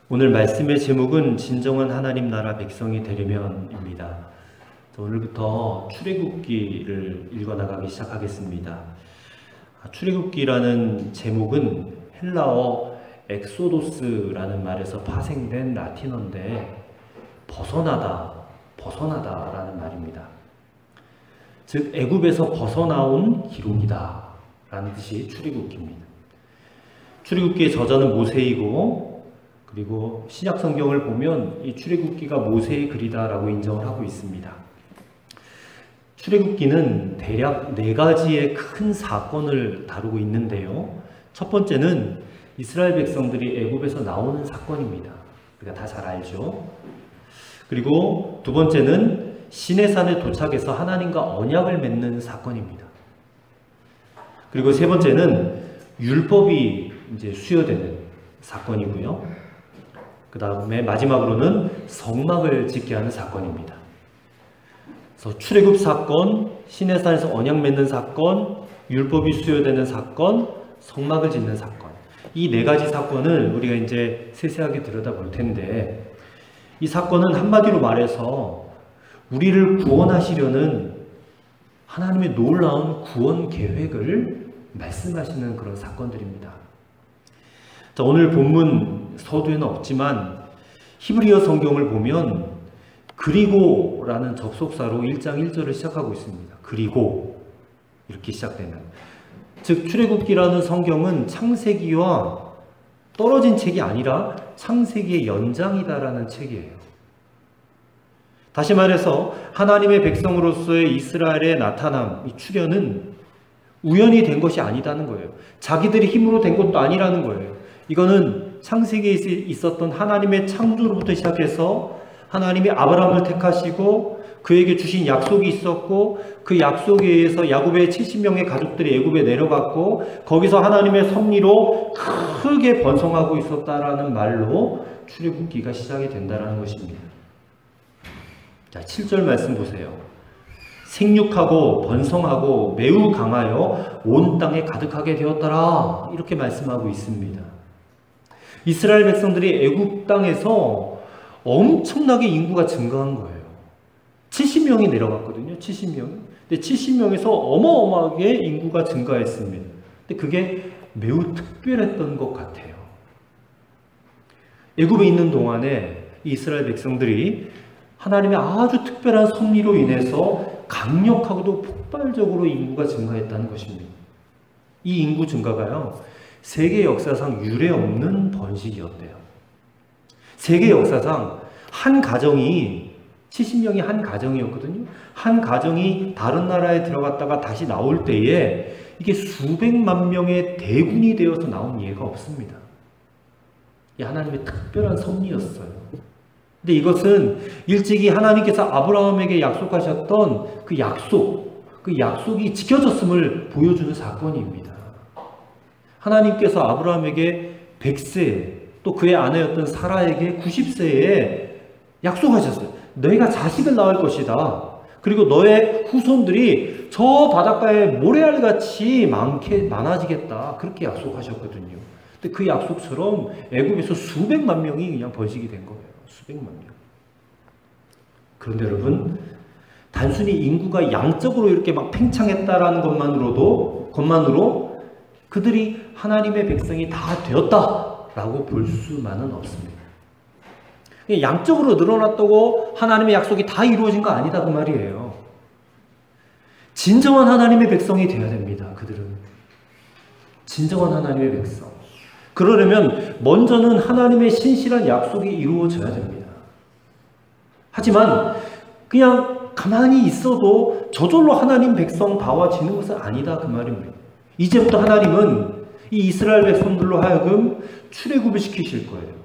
오늘 말씀의 제목은 진정한 하나님 나라 백성이 되려면입니다. 오늘부터 출애굽기를 읽어나가기 시작하겠습니다. 출애굽기라는 제목은 헬라어 엑소도스라는 말에서 파생된 라틴어인데 벗어나다라는 말입니다. 즉 애굽에서 벗어나온 기록이다 라는 뜻이 출애굽기입니다. 출애굽기의 저자는 모세이고, 그리고 신약 성경을 보면 이 출애굽기가 모세의 글이다라고 인정을 하고 있습니다. 출애굽기는 대략 4가지의 큰 사건을 다루고 있는데요. 첫 번째는 이스라엘 백성들이 애굽에서 나오는 사건입니다. 우리가 다 잘 알죠. 그리고 두 번째는 시내산에 도착해서 하나님과 언약을 맺는 사건입니다. 그리고 세 번째는 율법이 이제 수여되는 사건이고요. 그 다음에 마지막으로는 성막을 짓게 하는 사건입니다. 그래서 출애굽 사건, 시내산에서 언약 맺는 사건, 율법이 수여되는 사건, 성막을 짓는 사건. 이 4가지 사건을 우리가 이제 세세하게 들여다볼 텐데, 이 사건은 한마디로 말해서 우리를 구원하시려는 하나님의 놀라운 구원 계획을 말씀하시는 그런 사건들입니다. 자, 오늘 본문 서두에는 없지만 히브리어 성경을 보면 그리고라는 접속사로 1장 1절을 시작하고 있습니다. 그리고 이렇게 시작되는, 즉 출애굽기라는 성경은 창세기와 떨어진 책이 아니라 창세기의 연장이다라는 책이에요. 다시 말해서 하나님의 백성으로서의 이스라엘의 나타남, 이 출현은 우연히 된 것이 아니다는 거예요. 자기들이 힘으로 된 것도 아니라는 거예요. 이거는 창세기에 있었던 하나님의 창조로부터 시작해서 하나님이 아브라함을 택하시고 그에게 주신 약속이 있었고, 그 약속에 의해서 야곱의 70명의 가족들이 애굽에 내려갔고, 거기서 하나님의 섭리로 크게 번성하고 있었다라는 말로 출애굽기가 시작이 된다는 것입니다. 자, 7절 말씀 보세요. 생육하고 번성하고 매우 강하여 온 땅에 가득하게 되었더라, 이렇게 말씀하고 있습니다. 이스라엘 백성들이 애굽 땅에서 엄청나게 인구가 증가한 거예요. 70명이 내려갔거든요. 70명. 근데 70명에서 어마어마하게 인구가 증가했습니다. 근데 그게 매우 특별했던 것 같아요. 애굽에 있는 동안에 이스라엘 백성들이 하나님의 아주 특별한 섭리로 인해서 강력하고도 폭발적으로 인구가 증가했다는 것입니다. 이 인구 증가가요, 세계 역사상 유례 없는 번식이었대요. 세계 역사상 한 가정이, 70명이 한 가정이었거든요. 한 가정이 다른 나라에 들어갔다가 다시 나올 때에 이게 수백만 명의 대군이 되어서 나온 예가 없습니다. 이 하나님의 특별한 섭리였어요. 근데 이것은 일찍이 하나님께서 아브라함에게 약속하셨던 그 약속이 지켜졌음을 보여주는 사건입니다. 하나님께서 아브라함에게 100세, 또 그의 아내였던 사라에게 90세에 약속하셨어요. 너희가 자식을 낳을 것이다. 그리고 너의 후손들이 저 바닷가에 모래알같이 많아지겠다. 그렇게 약속하셨거든요. 근데 그 약속처럼 애굽에서 수백만 명이 그냥 번식이 된 거예요. 수백만 명. 그런데 여러분, 단순히 인구가 양적으로 이렇게 막 팽창했다라는 것만으로 그들이 하나님의 백성이 다 되었다라고 볼 수만은 없습니다. 양적으로 늘어났다고 하나님의 약속이 다 이루어진 거 아니다 그 말이에요. 진정한 하나님의 백성이 되어야 됩니다. 그들은 진정한 하나님의 백성. 그러려면 먼저는 하나님의 신실한 약속이 이루어져야 됩니다. 하지만 그냥 가만히 있어도 저절로 하나님 백성 다워지는 것은 아니다 그 말입니다. 이제부터 하나님은 이 이스라엘 백성들로 하여금 출애굽을 시키실 거예요.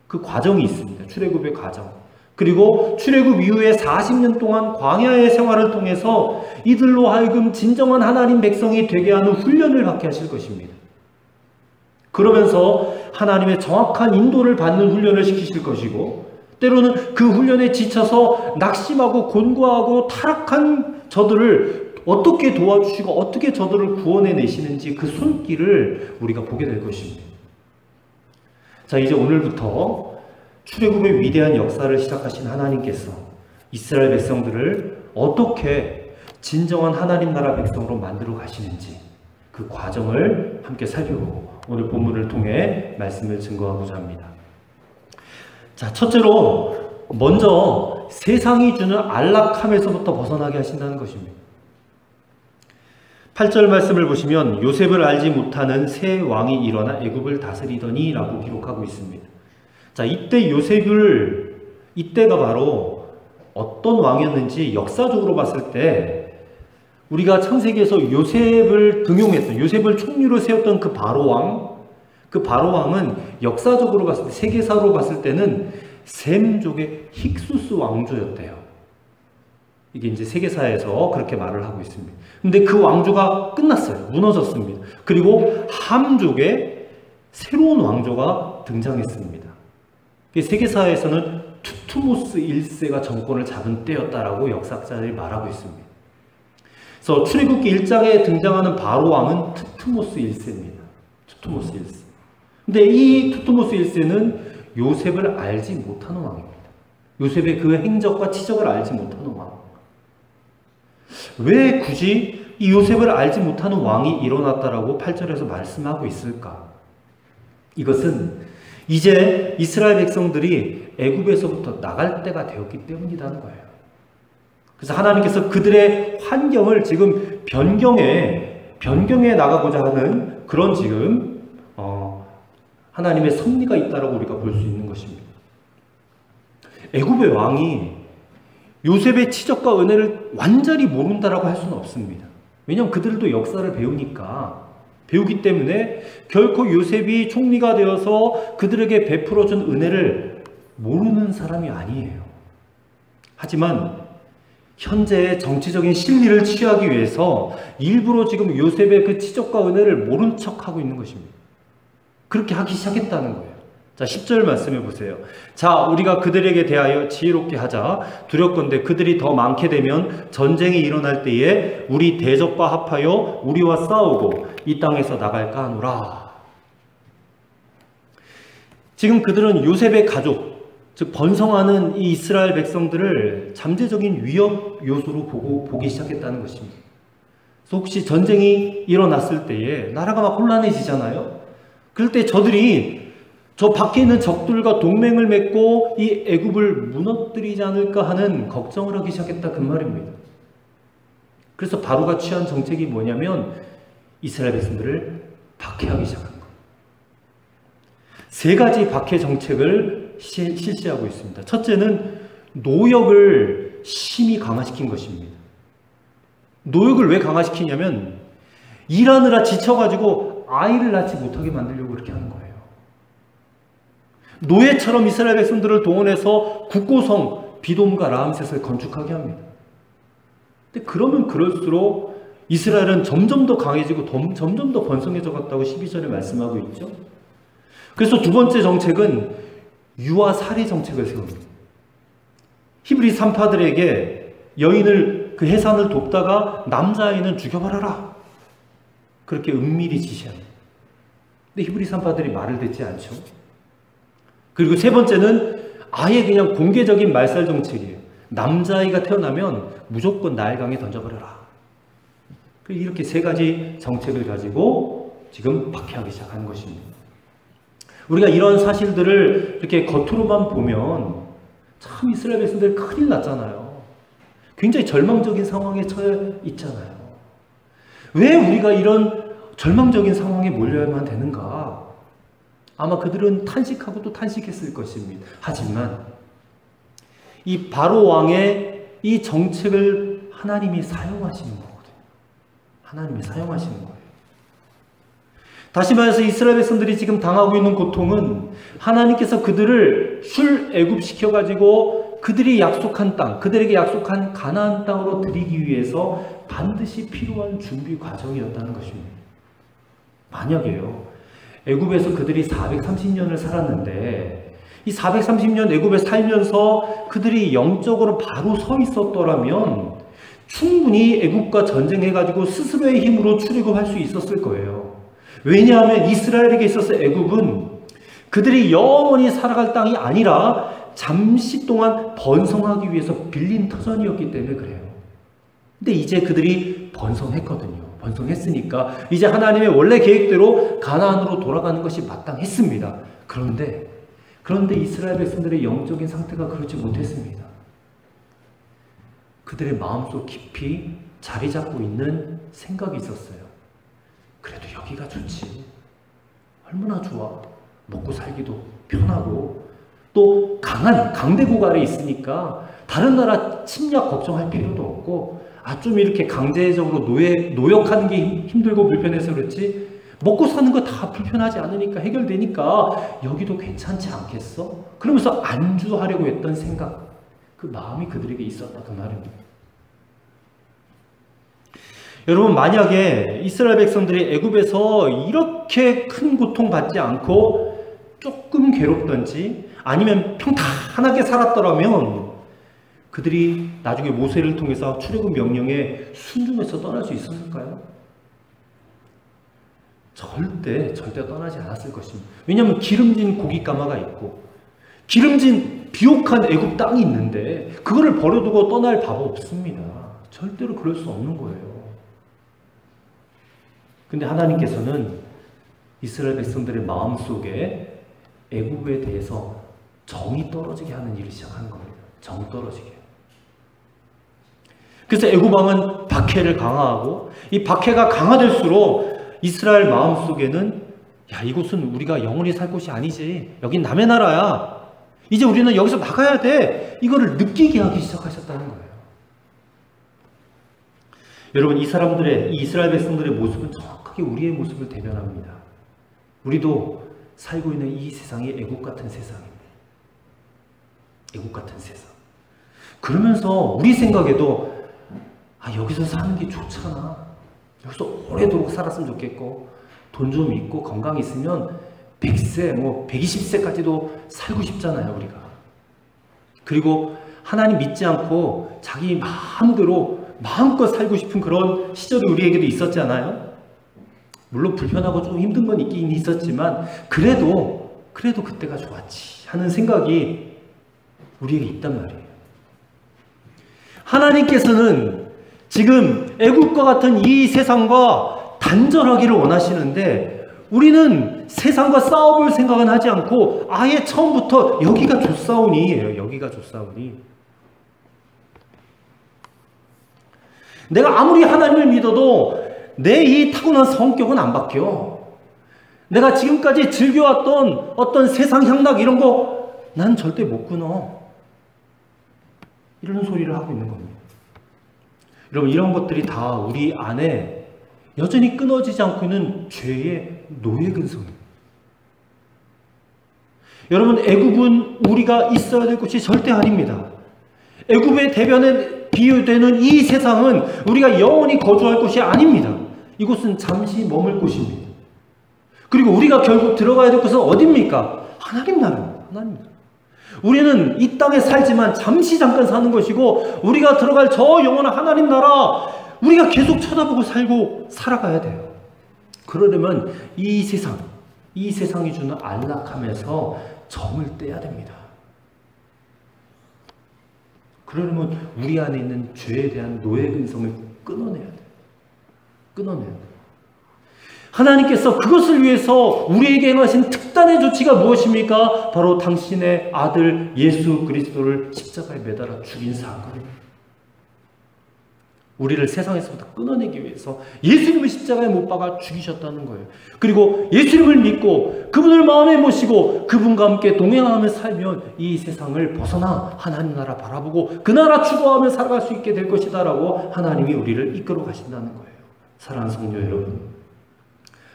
그 과정이 있습니다. 출애굽의 과정. 그리고 출애굽 이후에 40년 동안 광야의 생활을 통해서 이들로 하여금 진정한 하나님 백성이 되게 하는 훈련을 받게 하실 것입니다. 그러면서 하나님의 정확한 인도를 받는 훈련을 시키실 것이고, 때로는 그 훈련에 지쳐서 낙심하고 곤고하고 타락한 저들을 어떻게 도와주시고 어떻게 저들을 구원해내시는지 그 손길을 우리가 보게 될 것입니다. 자, 이제 오늘부터 출애굽의 위대한 역사를 시작하신 하나님께서 이스라엘 백성들을 어떻게 진정한 하나님 나라 백성으로 만들어 가시는지 그 과정을 함께 살펴보고 오늘 본문을 통해 말씀을 증거하고자 합니다. 자, 첫째로 먼저 세상이 주는 안락함에서부터 벗어나게 하신다는 것입니다. 8절 말씀을 보시면 요셉을 알지 못하는 새 왕이 일어나 애굽을 다스리더니 라고 기록하고 있습니다. 자, 이때가 바로 어떤 왕이었는지 역사적으로 봤을 때 우리가 창세기에서 요셉을 등용했던, 요셉을 총리로 세웠던 그 바로왕은 역사적으로 봤을 때, 세계사로 봤을 때는 셈족의 힉수스 왕조였대요. 이게 이제 세계사에서 그렇게 말을 하고 있습니다. 근데 그 왕조가 끝났어요. 무너졌습니다. 그리고 함족의 새로운 왕조가 등장했습니다. 세계사에서는 투트모스 1세가 정권을 잡은 때였다라고 역사학자들이 말하고 있습니다. 그래서 출애굽기 1장에 등장하는 바로왕은 투트모스 1세입니다. 투트모스 1세. 근데 이 투트모스 1세는 요셉을 알지 못하는 왕입니다. 요셉의 그 행적과 치적을 알지 못하는 왕. 왜 굳이 이 요셉을 알지 못하는 왕이 일어났다라고 8절에서 말씀하고 있을까? 이것은 이제 이스라엘 백성들이 애굽에서부터 나갈 때가 되었기 때문이라는 거예요. 그래서 하나님께서 그들의 환경을 지금 변경해 나가고자 하는 그런 지금 하나님의 섭리가 있다라고 우리가 볼 수 있는 것입니다. 애굽의 왕이 요셉의 치적과 은혜를 완전히 모른다라고 할 수는 없습니다. 왜냐하면 그들도 역사를 배우기 때문에 결코 요셉이 총리가 되어서 그들에게 베풀어준 은혜를 모르는 사람이 아니에요. 하지만 현재의 정치적인 실리를 취하기 위해서 일부러 지금 요셉의 그 치적과 은혜를 모른 척하고 있는 것입니다. 그렇게 하기 시작했다는 거예요. 자, 10절 말씀해 보세요. 자, 우리가 그들에게 대하여 지혜롭게 하자. 두렵건대 그들이 더 많게 되면 전쟁이 일어날 때에 우리 대적과 합하여 우리와 싸우고 이 땅에서 나갈까 하노라. 지금 그들은 요셉의 가족, 즉 번성하는 이 이스라엘 백성들을 잠재적인 위협 요소로 보기 시작했다는 것입니다. 그래서 혹시 전쟁이 일어났을 때에 나라가 막 혼란해지잖아요. 그럴 때 저들이 저 밖에 있는 적들과 동맹을 맺고 이 애굽을 무너뜨리지 않을까 하는 걱정을 하기 시작했다 그 말입니다. 그래서 바로가 취한 정책이 뭐냐면 이스라엘 백성들을 박해하기 시작한 거예요. 세 가지 박해 정책을 실시하고 있습니다. 첫째는 노역을 심히 강화시킨 것입니다. 노역을 왜 강화시키냐면 일하느라 지쳐가지고 아이를 낳지 못하게 만들려고 그렇게 하는 거예요. 노예처럼 이스라엘 백성들을 동원해서 국고성 비돔과 라암셋을 건축하게 합니다. 근데 그러면 그럴수록 이스라엘은 점점 더 강해지고 점점 더 번성해져 갔다고 12절에 말씀하고 있죠. 그래서 두 번째 정책은 유아 살해 정책을 세웁니다. 히브리 산파들에게 여인을 그 해산을 돕다가 남자아이는 죽여버려라. 그렇게 은밀히 지시합니다. 근데 히브리 산파들이 말을 듣지 않죠. 그리고 세 번째는 아예 그냥 공개적인 말살 정책이에요. 남자아이가 태어나면 무조건 나일강에 던져버려라. 이렇게 세 가지 정책을 가지고 지금 박해하기 시작한 것입니다. 우리가 이런 사실들을 이렇게 겉으로만 보면 참 이스라엘 백성들 큰일 났잖아요. 굉장히 절망적인 상황에 처해 있잖아요. 왜 우리가 이런 절망적인 상황에 몰려야만 되는가? 아마 그들은 탄식하고 또 탄식했을 것입니다. 하지만 이 바로 왕의 이 정책을 하나님이 사용하시는 거거든요. 하나님이 사용하시는 거예요. 다시 말해서 이스라엘 백성들이 지금 당하고 있는 고통은 하나님께서 그들을 출애굽시켜가지고 그들이 약속한 땅, 그들에게 약속한 가나안 땅으로 들이기 위해서 반드시 필요한 준비 과정이었다는 것입니다. 만약에요, 애굽에서 그들이 430년을 살았는데 이 430년 애굽에 살면서 그들이 영적으로 바로 서 있었더라면 충분히 애굽과 전쟁해가지고 스스로의 힘으로 출애굽할 수 있었을 거예요. 왜냐하면 이스라엘에게 있어서 애굽은 그들이 영원히 살아갈 땅이 아니라 잠시 동안 번성하기 위해서 빌린 터전이었기 때문에 그래요. 근데 이제 그들이 번성했거든요. 번성했으니까 이제 하나님의 원래 계획대로 가나안으로 돌아가는 것이 마땅했습니다. 그런데 이스라엘 백성들의 영적인 상태가 그렇지 못했습니다. 그들의 마음속 깊이 자리 잡고 있는 생각이 있었어요. 그래도 여기가 좋지. 얼마나 좋아. 먹고 살기도 편하고 또 강한 강대국 아래 있으니까 다른 나라 침략 걱정할 필요도 없고 좀 이렇게 강제적으로 노역하는 게 힘들고 불편해서 그렇지 먹고 사는 거 다 불편하지 않으니까 해결되니까 여기도 괜찮지 않겠어? 그러면서 안주하려고 했던 생각, 그 마음이 그들에게 있었다 그 말입니다. 여러분, 만약에 이스라엘 백성들이 애굽에서 이렇게 큰 고통받지 않고 조금 괴롭던지 아니면 평탄하게 살았더라면 그들이 나중에 모세를 통해서 출애굽 명령에 순종해서 떠날 수 있었을까요? 절대 떠나지 않았을 것입니다. 왜냐하면 기름진 고깃가마가 있고 기름진 비옥한 애굽 땅이 있는데 그거를 버려두고 떠날 밥 없습니다. 절대로 그럴 수 없는 거예요. 근데 하나님께서는 이스라엘 백성들의 마음속에 애굽에 대해서 정이 떨어지게 하는 일을 시작하는 겁니다. 정 떨어지게. 그래서 애굽 왕은 박해를 강화하고 이 박해가 강화될수록 이스라엘 마음속에는 이곳은 우리가 영원히 살 곳이 아니지. 여긴 남의 나라야. 이제 우리는 여기서 나가야 돼. 이거를 느끼게 하기 시작하셨다는 거예요. 여러분, 이 이스라엘 백성들의 모습은 정확하게 우리의 모습을 대변합니다. 우리도 살고 있는 이 세상이 애국 같은 세상입니다. 애국 같은 세상. 그러면서 우리 생각에도 여기서 사는 게 좋잖아. 여기서 오래도록 살았으면 좋겠고 돈 좀 있고 건강 있으면 100세, 120세까지도 살고 싶잖아요, 우리가. 그리고 하나님 믿지 않고 자기 마음대로 마음껏 살고 싶은 그런 시절이 우리에게도 있었잖아요. 물론 불편하고 좀 힘든 건 있긴 있었지만 그래도 그때가 좋았지 하는 생각이 우리에게 있단 말이에요. 하나님께서는 지금 애국과 같은 이 세상과 단절하기를 원하시는데 우리는 세상과 싸워볼 생각은 하지 않고 아예 처음부터 여기가 좋사오니예요. 여기가 좋사오니. 내가 아무리 하나님을 믿어도 내 이 타고난 성격은 안 바뀌어. 내가 지금까지 즐겨왔던 어떤 세상 향락 이런 거 난 절대 못 끊어. 이런 소리를 하고 있는 겁니다. 여러분, 이런 것들이 다 우리 안에 여전히 끊어지지 않고 있는 죄의 노예 근성입니다. 여러분, 애굽은 우리가 있어야 될 곳이 절대 아닙니다. 애굽의 대변에 비유되는 이 세상은 우리가 영원히 거주할 곳이 아닙니다. 이곳은 잠시 머물 곳입니다. 그리고 우리가 결국 들어가야 될 곳은 어디입니까? 하나님 나라입니다. 하나님 나라. 우리는 이 땅에 살지만 잠시 잠깐 사는 것이고 우리가 들어갈 저 영원한 하나님 나라 우리가 계속 쳐다보고 살아가야 돼요. 그러려면 이 세상이 주는 안락함에서 정을 떼야 됩니다. 그러려면 우리 안에 있는 죄에 대한 노예 근성을 끊어내야 돼요. 끊어내야 돼요. 하나님께서 그것을 위해서 우리에게 행하신 특단의 조치가 무엇입니까? 바로 당신의 아들 예수 그리스도를 십자가에 매달아 죽인 사건입니다. 우리를 세상에서부터 끊어내기 위해서 예수님을 십자가에 못 박아 죽이셨다는 거예요. 그리고 예수님을 믿고 그분을 마음에 모시고 그분과 함께 동행하며 살면 이 세상을 벗어나 하나님 나라 바라보고 그 나라 추구하며 살아갈 수 있게 될 것이다 라고 하나님이 우리를 이끌어 가신다는 거예요. 사랑하는 성도 여러분,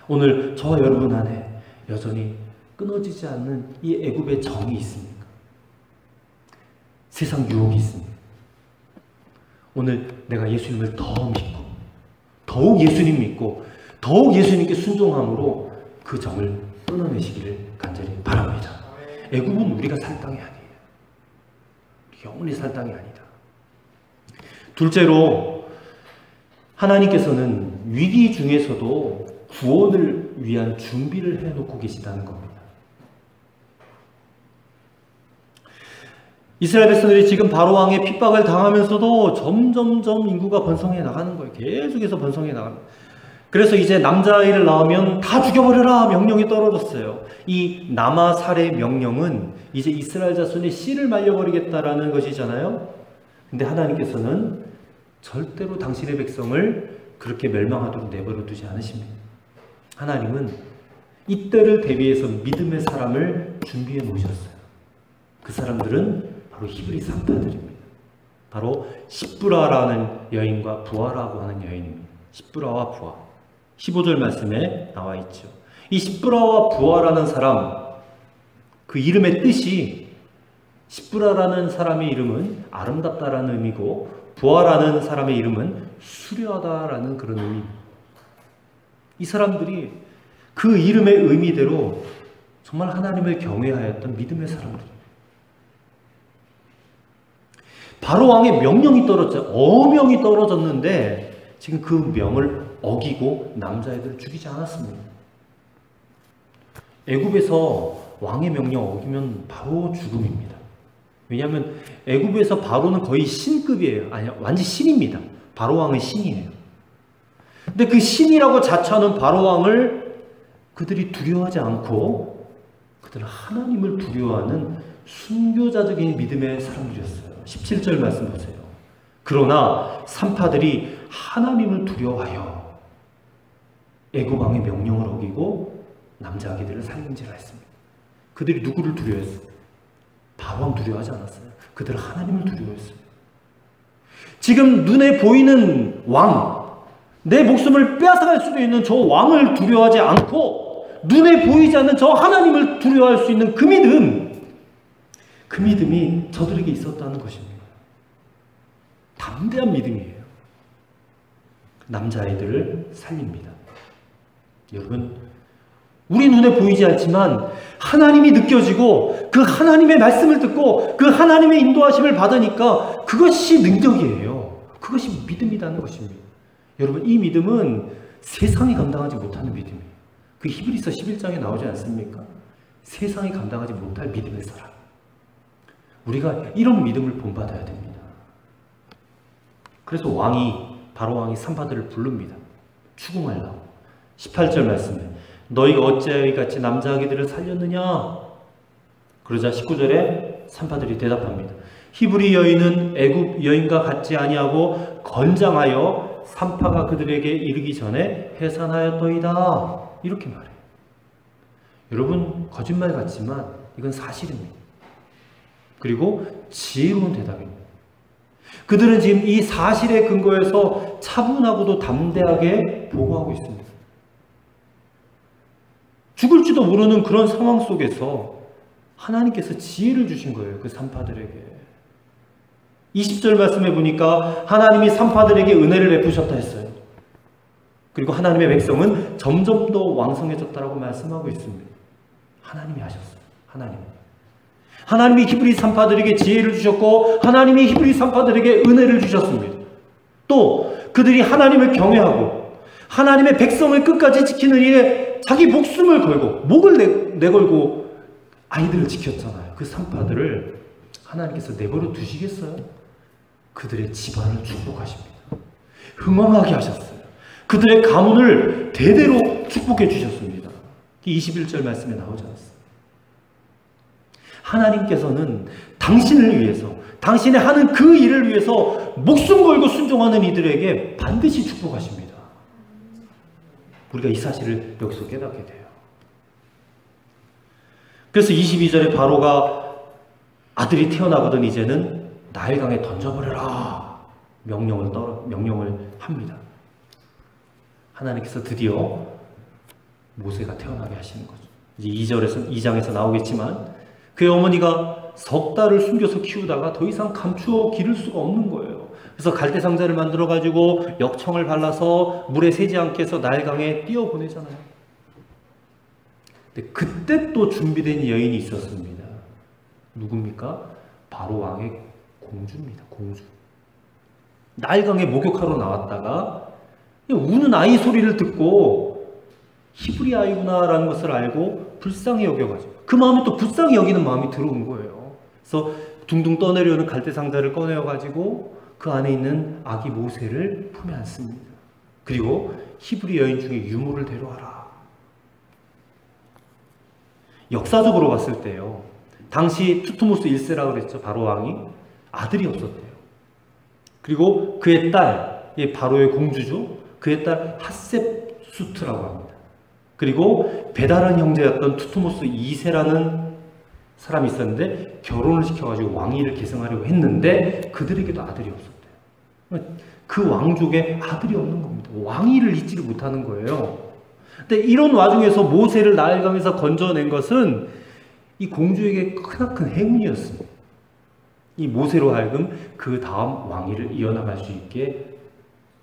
오늘 저와 여러분 안에 여전히 끊어지지 않는 이 애굽의 정이 있습니까? 세상 유혹이 있습니까? 오늘 내가 예수님을 더 믿고 더욱 예수님 믿고 더욱 예수님께 순종함으로 그 정을 끊어내시기를 간절히 바랍니다. 애굽은 우리가 살 땅이 아니에요. 영원히 살 땅이 아니다. 둘째로 하나님께서는 위기 중에서도 구원을 위한 준비를 해놓고 계시다는 겁니다. 이스라엘 백성들이 지금 바로 왕의 핍박을 당하면서도 점점점 인구가 번성해 나가는 거예요. 계속해서 번성해 나갑니다. 그래서 이제 남자아이를 낳으면 다 죽여버려라 명령이 떨어졌어요. 이 남아 살해 명령은 이제 이스라엘 자손의 씨를 말려버리겠다라는 것이잖아요. 근데 하나님께서는 절대로 당신의 백성을 그렇게 멸망하도록 내버려 두지 않으십니다. 하나님은 이때를 대비해서 믿음의 사람을 준비해 놓으셨어요. 그 사람들은 바로 히브리 산파들입니다. 바로 십브라라는 여인과 부하라고 하는 여인입니다. 십브라와 부하. 15절 말씀에 나와 있죠. 이 십브라와 부하라는 사람, 그 이름의 뜻이, 십브라라는 사람의 이름은 아름답다라는 의미고 부하라는 사람의 이름은 수려하다라는 그런 의미입니다. 이 사람들이 그 이름의 의미대로 정말 하나님을 경외하였던 믿음의 사람들입니다. 바로 왕의 명령이 떨어졌죠. 어명이 떨어졌는데 지금 그 명을 어기고 남자애들을 죽이지 않았습니다. 애굽에서 왕의 명령 어기면 바로 죽음입니다. 왜냐하면 애굽에서 바로는 거의 신급이에요. 아니, 완전 신입니다. 바로 왕은 신이에요. 근데 그 신이라고 자처하는 바로 왕을 그들이 두려워하지 않고 그들은 하나님을 두려워하는 순교자적인 믿음의 사람들이었어요. 17절 말씀 보세요. 그러나 산파들이 하나님을 두려워하여 애굽 왕의 명령을 어기고 남자 아기들을 살림질을 했습니다. 그들이 누구를 두려워했어요? 바로 왕 두려워하지 않았어요. 그들은 하나님을 두려워했어요. 지금 눈에 보이는 왕, 내 목숨을 빼앗아갈 수도 있는 저 왕을 두려워하지 않고 눈에 보이지 않는 저 하나님을 두려워할 수 있는 그 믿음이 저들에게 있었다는 것입니다. 담대한 믿음이에요. 남자아이들을 살립니다. 여러분, 우리 눈에 보이지 않지만 하나님이 느껴지고 그 하나님의 말씀을 듣고 그 하나님의 인도하심을 받으니까 그것이 능력이에요. 그것이 믿음이라는 것입니다. 여러분, 이 믿음은 세상이 감당하지 못하는 믿음이에요. 그 히브리서 11장에 나오지 않습니까? 세상이 감당하지 못할 믿음의 사람. 우리가 이런 믿음을 본받아야 됩니다. 그래서 바로 왕이 산파들을 부릅니다. 추궁하려고. 18절 말씀에 너희가 어찌하여 이같이 남자 아기들을 살렸느냐? 그러자 19절에 산파들이 대답합니다. 히브리 여인은 애굽 여인과 같지 아니하고 건장하여 산파가 그들에게 이르기 전에 해산하였더이다. 이렇게 말해요. 여러분, 거짓말 같지만 이건 사실입니다. 그리고 지혜로운 대답입니다. 그들은 지금 이 사실에 근거해서 차분하고도 담대하게 보고하고 있습니다. 죽을지도 모르는 그런 상황 속에서 하나님께서 지혜를 주신 거예요. 그 산파들에게. 20절 말씀해 보니까 하나님이 산파들에게 은혜를 베푸셨다 했어요. 그리고 하나님의 백성은 점점 더 왕성해졌다라고 말씀하고 있습니다. 하나님이 하셨어요. 하나님이 히브리 산파들에게 지혜를 주셨고 하나님이 히브리 산파들에게 은혜를 주셨습니다. 또 그들이 하나님을 경외하고 하나님의 백성을 끝까지 지키는 일에 자기 목숨을 걸고 목을 내걸고 아이들을 지켰잖아요. 그 산파들을 하나님께서 내버려 두시겠어요? 그들의 집안을 축복하십니다. 흥왕하게 하셨어요. 그들의 가문을 대대로 축복해 주셨습니다. 21절 말씀에 나오지 않습니다. 하나님께서는 당신을 위해서, 당신의 하는 그 일을 위해서 목숨 걸고 순종하는 이들에게 반드시 축복하십니다. 우리가 이 사실을 여기서 깨닫게 돼요. 그래서 22절에 바로가 아들이 태어나거든 이제는 나일강에 던져버려라 명령을 합니다. 하나님께서 드디어 모세가 태어나게 하시는 거죠. 이제 2장에서 나오겠지만 그의 어머니가 석 달을 숨겨서 키우다가 더 이상 감추어 기를 수가 없는 거예요. 그래서 갈대 상자를 만들어 가지고 역청을 발라서 물에 새지 않게 해서 나일강에 띄워 보내잖아요. 근데 그때 또 준비된 여인이 있었습니다. 누굽니까? 바로 왕의 공주입니다. 공주. 나일강에 목욕하러 나왔다가 우는 아이 소리를 듣고 히브리 아이구나라는 것을 알고 불쌍히 여겨가지고 그 마음에 또 불쌍히 여기는 마음이 들어온 거예요. 그래서 둥둥 떠내려오는 갈대 상자를 꺼내어 가지고 그 안에 있는 아기 모세를 품에 안습니다. 그리고 히브리 여인 중에 유모를 데려와라. 역사적으로 봤을 때요, 당시 투트모스 1세라고 그랬죠. 바로 왕이 아들이 없었대요. 그리고 그의 딸, 바로의 공주죠. 그의 딸 핫셉수트라고 합니다. 그리고 배다른 형제였던 투트모스 2세라는 사람이 있었는데 결혼을 시켜가지고 왕위를 계승하려고 했는데 그들에게도 아들이 없었대요. 그 왕족에 아들이 없는 겁니다. 왕위를 잇지를 못하는 거예요. 근데 이런 와중에서 모세를 나일강에서 건져낸 것은 이 공주에게 크나큰 행운이었습니다. 이 모세로 하여금 그 다음 왕위를 이어나갈 수 있게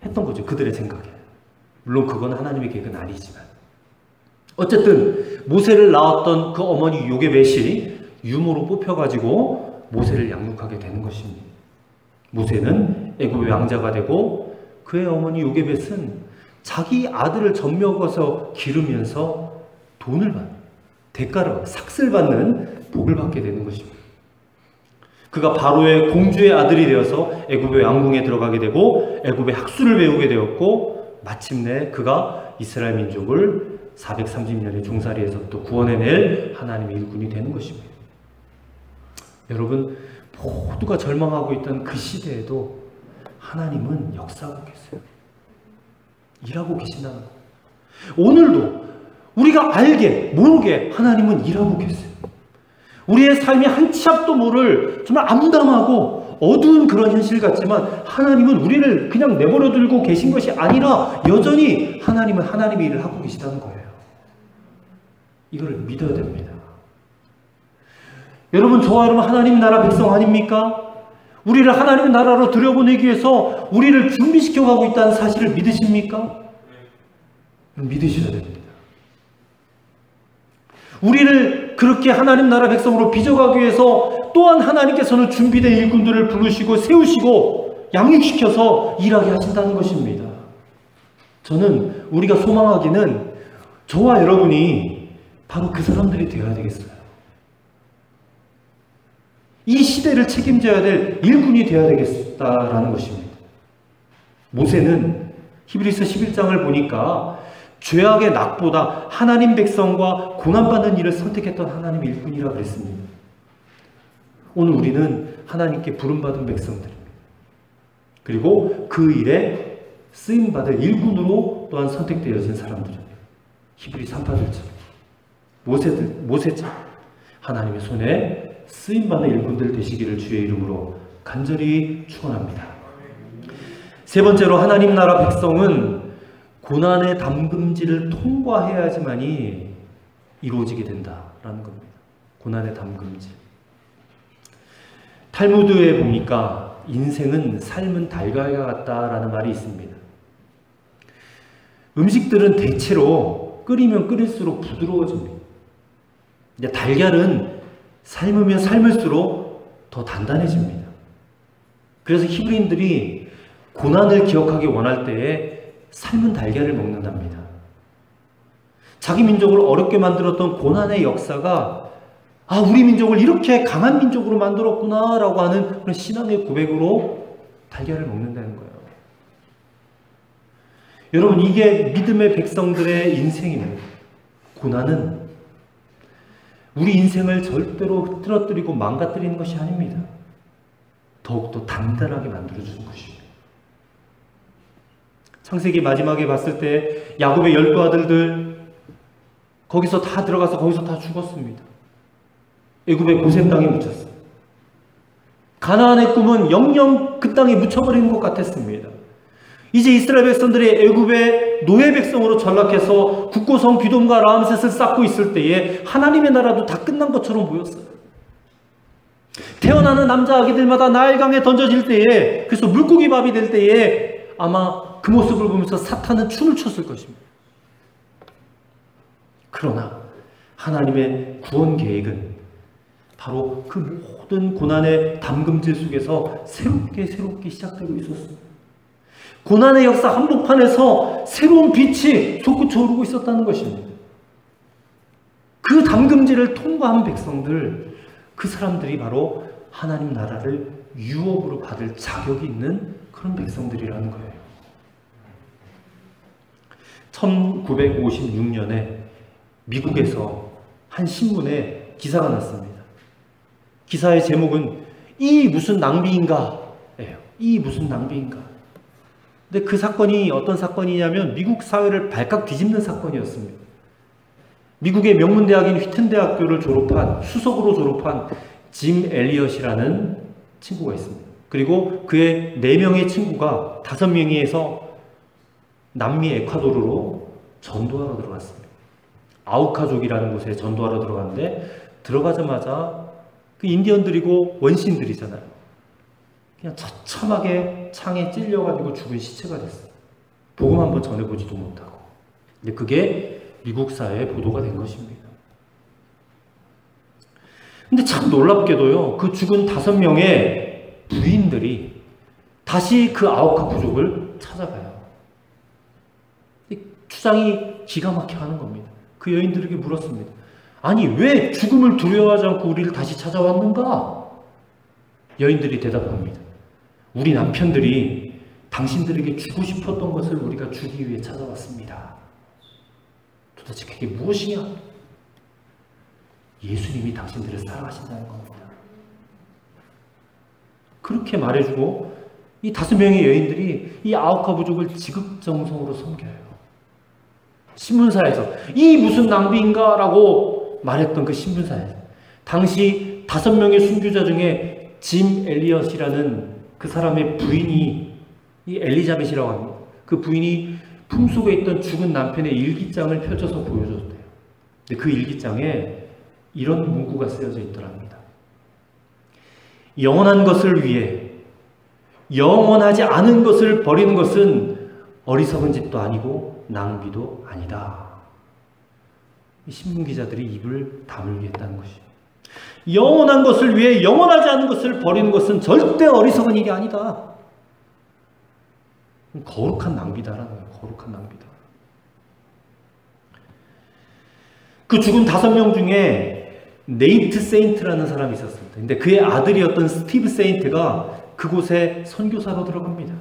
했던 거죠. 그들의 생각에. 물론 그건 하나님의 계획은 아니지만. 어쨌든 모세를 낳았던 그 어머니 요게벳이 유모로 뽑혀가지고 모세를 양육하게 되는 것입니다. 모세는 애굽의 왕자가 되고 그의 어머니 요게벳은 자기 아들을 젖먹어서 기르면서 돈을 받는, 대가를, 삭슬 받는 복을 받게 되는 것입니다. 그가 바로의 공주의 아들이 되어서 애굽의 왕궁에 들어가게 되고 애굽의 학술을 배우게 되었고 마침내 그가 이스라엘 민족을 430년의 종살이에서 또 구원해낼 하나님의 일꾼이 되는 것입니다. 여러분, 모두가 절망하고 있던 그 시대에도 하나님은 역사하고 계세요. 일하고 계신다는 거예요. 오늘도 우리가 알게 모르게 하나님은 일하고 계세요. 우리의 삶이 한 치 앞도 모를 정말 암담하고 어두운 그런 현실 같지만 하나님은 우리를 그냥 내버려 두고 계신 것이 아니라 여전히 하나님은 하나님의 일을 하고 계시다는 거예요. 이걸 믿어야 됩니다. 여러분, 저와 여러분 하나님 나라 백성 아닙니까? 우리를 하나님의 나라로 들여보내기 위해서 우리를 준비시켜가고 있다는 사실을 믿으십니까? 믿으셔야 됩니다. 우리를 그렇게 하나님 나라 백성으로 빚어가기 위해서 또한 하나님께서는 준비된 일꾼들을 부르시고 세우시고 양육시켜서 일하게 하신다는 것입니다. 저는 우리가 소망하기는 저와 여러분이 바로 그 사람들이 되어야 되겠어요. 이 시대를 책임져야 될 일꾼이 되어야 되겠다라는 것입니다. 모세는 히브리서 11장을 보니까 죄악의 낙보다 하나님 백성과 고난받는 일을 선택했던 하나님의 일꾼이라 그랬습니다. 오늘 우리는 하나님께 부름받은 백성들입니다. 그리고 그 일에 쓰임받을 일꾼으로 또한 선택되어진 사람들입니다. 히브리 산파들처럼 모세처럼 하나님의 손에 쓰임받는 일꾼들 되시기를 주의 이름으로 간절히 축원합니다. 세 번째로 하나님 나라 백성은 고난의 담금질을 통과해야지만이 이루어지게 된다라는 겁니다. 고난의 담금질. 탈무드에 보니까 인생은 삶은 달걀과 같다라는 말이 있습니다. 음식들은 대체로 끓이면 끓일수록 부드러워집니다. 이제 달걀은 삶으면 삶을수록 더 단단해집니다. 그래서 히브리인들이 고난을 기억하기 원할 때에 삶은 달걀을 먹는답니다. 자기 민족을 어렵게 만들었던 고난의 역사가 우리 민족을 이렇게 강한 민족으로 만들었구나 라고 하는 그런 신앙의 고백으로 달걀을 먹는다는 거예요. 여러분, 이게 믿음의 백성들의 인생입니다. 고난은 우리 인생을 절대로 틀어뜨리고 망가뜨리는 것이 아닙니다. 더욱더 단단하게 만들어주는 것입니다. 창세기 마지막에 봤을 때 야곱의 12 아들들 거기서 다 들어가서 거기서 다 죽었습니다. 애굽의 고센 땅에 묻혔어요. 가나안의 꿈은 영영 그 땅에 묻혀버리는 것 같았습니다. 이제 이스라엘 백성들이 애굽의 노예 백성으로 전락해서 국고성 비돔과 라암셋을 쌓고 있을 때에 하나님의 나라도 다 끝난 것처럼 보였어요. 태어나는 남자 아기들마다 나일강에 던져질 때에, 그래서 물고기 밥이 될 때에 아마 그 모습을 보면서 사탄은 춤을 췄을 것입니다. 그러나 하나님의 구원 계획은 바로 그 모든 고난의 담금질 속에서 새롭게 시작되고 있었습니다. 고난의 역사 한복판에서 새로운 빛이 솟구쳐 오르고 있었다는 것입니다. 그 담금질을 통과한 백성들, 그 사람들이 바로 하나님 나라를 유업으로 받을 자격이 있는 그런 백성들이라는 거예요. 1956년에 미국에서 한 신문에 기사가 났습니다. 기사의 제목은 이 무슨 낭비인가 예요. 이 무슨 낭비인가. 근데 그 사건이 어떤 사건이냐면 미국 사회를 발칵 뒤집는 사건이었습니다. 미국의 명문대학인 휘튼 대학교를 졸업한, 수석으로 졸업한 짐 엘리엇이라는 친구가 있습니다. 그리고 그의 4명의 친구가 5명이서 남미 에콰도르로 전도하러 들어갔습니다. 아우카족이라는 곳에 전도하러 들어갔는데 들어가자마자 그 인디언들이고 원시인들이잖아요. 그냥 처참하게 창에 찔려가지고 죽은 시체가 됐어요. 복음 한번 전해보지도 못하고. 근데 그게 미국 사회에 보도가 된 것입니다. 근데 참 놀랍게도요, 그 죽은 5명의 부인들이 다시 그 아우카 부족을 찾아가요. 추장이 기가 막혀 하는 겁니다. 그 여인들에게 물었습니다. 아니, 왜 죽음을 두려워하지 않고 우리를 다시 찾아왔는가? 여인들이 대답합니다. 우리 남편들이 당신들에게 주고 싶었던 것을 우리가 주기 위해 찾아왔습니다. 도대체 그게 무엇이냐? 예수님이 당신들을 사랑하신다는 겁니다. 그렇게 말해주고 이 5명의 여인들이 이 아우카 부족을 지극정성으로 섬겨요. 신문사에서 이 무슨 낭비인가 라고 말했던 그 신문사에서 당시 5명의 순교자 중에 짐 엘리엇이라는 그 사람의 부인이, 이 엘리자벳이라고 합니다. 그 부인이 품속에 있던 죽은 남편의 일기장을 펼쳐서 보여줬대요. 근데 그 일기장에 이런 문구가 쓰여져 있더랍니다. 영원한 것을 위해 영원하지 않은 것을 버리는 것은 어리석은 짓도 아니고 낭비도 아니다. 신문기자들이 입을 다물게 했다는 것이에요. 영원한 것을 위해 영원하지 않은 것을 버리는 것은 절대 어리석은 일이 아니다. 거룩한 낭비다라는 거예요. 거룩한 낭비다. 그 죽은 5명 중에 네이트 세인트라는 사람이 있었습니다. 근데 그의 아들이었던 스티브 세인트가 그곳에 선교사로 들어갑니다.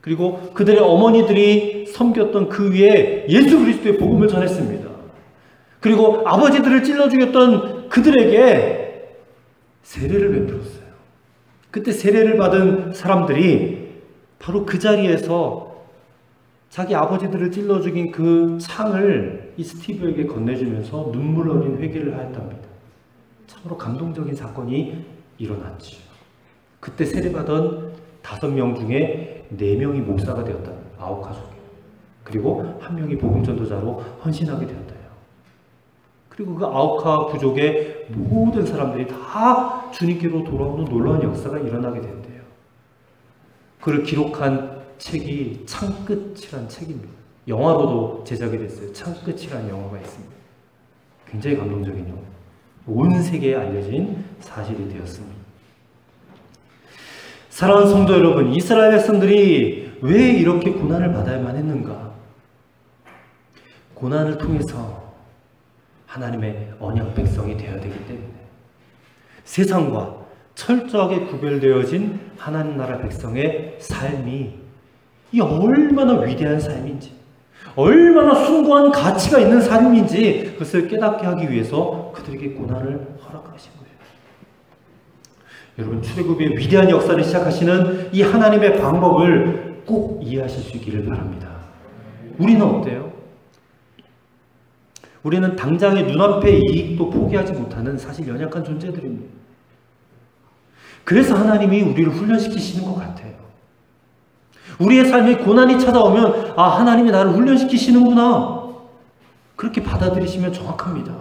그리고 그들의 어머니들이 섬겼던 그 위에 예수 그리스도의 복음을 전했습니다. 그리고 아버지들을 찔러 죽였던 그들에게 세례를 베풀었어요. 그때 세례를 받은 사람들이 바로 그 자리에서 자기 아버지들을 찔러 죽인 그 창을 이 스티브에게 건네주면서 눈물 어린 회개를 하였답니다. 참으로 감동적인 사건이 일어났죠. 그때 세례받은 5명 중에 4명이 목사가 되었다. 아우카족에. 그리고 1명이 복음전도자로 헌신하게 되었다. 그리고 그 아우카 부족의 모든 사람들이 다 주님께로 돌아오는 놀라운 역사가 일어나게 된대요. 그를 기록한 책이 창끝이란 책입니다. 영화로도 제작이 됐어요. 창끝이란 영화가 있습니다. 굉장히 감동적인 영화. 온 세계에 알려진 사실이 되었습니다. 사랑하는 성도 여러분, 이스라엘 백성들이 왜 이렇게 고난을 받아야만 했는가? 고난을 통해서 하나님의 언약 백성이 되어야 되기 때문에 세상과 철저하게 구별되어진 하나님 나라 백성의 삶이 이 얼마나 위대한 삶인지, 얼마나 숭고한 가치가 있는 삶인지 그것을 깨닫게 하기 위해서 그들에게 고난을 허락하신 거예요. 여러분, 출애굽의 위대한 역사를 시작하시는 이 하나님의 방법을 꼭 이해하실 수 있기를 바랍니다. 우리는 어때요? 우리는 당장의 눈앞의 이익도 포기하지 못하는 사실 연약한 존재들입니다. 그래서 하나님이 우리를 훈련시키시는 것 같아요. 우리의 삶에 고난이 찾아오면 아, 하나님이 나를 훈련시키시는구나. 그렇게 받아들이시면 정확합니다.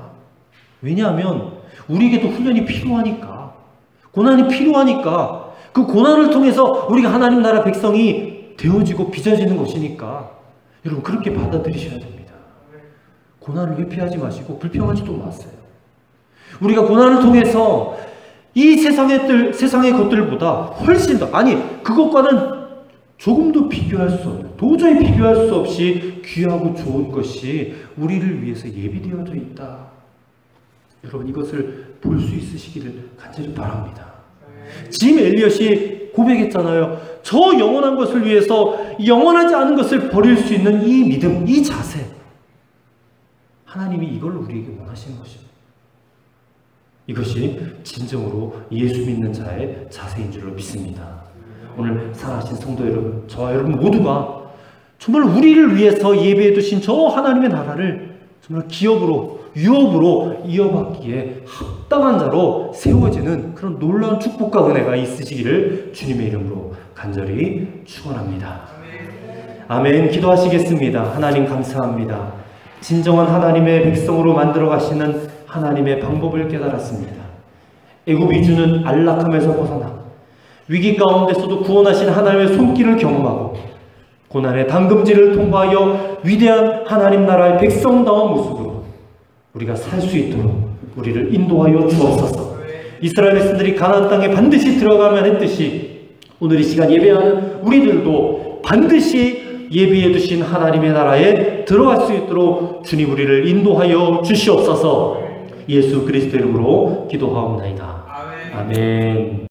왜냐하면 우리에게도 훈련이 필요하니까. 고난이 필요하니까. 그 고난을 통해서 우리가 하나님 나라 백성이 되어지고 빚어지는 것이니까 여러분 그렇게 받아들이셔야 됩니다. 고난을 회피하지 마시고 불평하지도 마세요. 우리가 고난을 통해서 이 세상의 것들보다 훨씬 더, 아니 그것과는 조금도 비교할 수 없는, 도저히 비교할 수 없이 귀하고 좋은 것이 우리를 위해서 예비되어져 있다. 여러분 이것을 볼 수 있으시기를 간절히 바랍니다. 짐 엘리엇이 고백했잖아요. 저 영원한 것을 위해서 영원하지 않은 것을 버릴 수 있는 이 믿음, 이 자세. 하나님이 이걸 우리에게 원하시는 것입니다. 이것이 진정으로 예수 믿는 자의 자세인 줄로 믿습니다. 오늘 사랑하신 성도 여러분, 저와 여러분 모두가 정말 우리를 위해서 예배해 두신 저 하나님의 나라를 정말 기업으로, 유업으로 이어받기에 합당한 자로 세워지는 그런 놀라운 축복과 은혜가 있으시기를 주님의 이름으로 간절히 축원합니다. 아멘. 기도하시겠습니다. 하나님 감사합니다. 진정한 하나님의 백성으로 만들어 가시는 하나님의 방법을 깨달았습니다. 애굽이 주는 안락함에서 벗어나 위기 가운데서도 구원하신 하나님의 손길을 경험하고 고난의 담금질을 통과하여 위대한 하나님 나라의 백성다운 모습으로 우리가 살 수 있도록 우리를 인도하여 주옵소서. 이스라엘 백성들이 가나안 땅에 반드시 들어가면 했듯이 오늘 이 시간 예배하는 우리들도 반드시 예비해 두신 하나님의 나라에 들어갈 수 있도록 주님 우리를 인도하여 주시옵소서. 예수 그리스도 이름으로 기도하옵나이다. 아멘.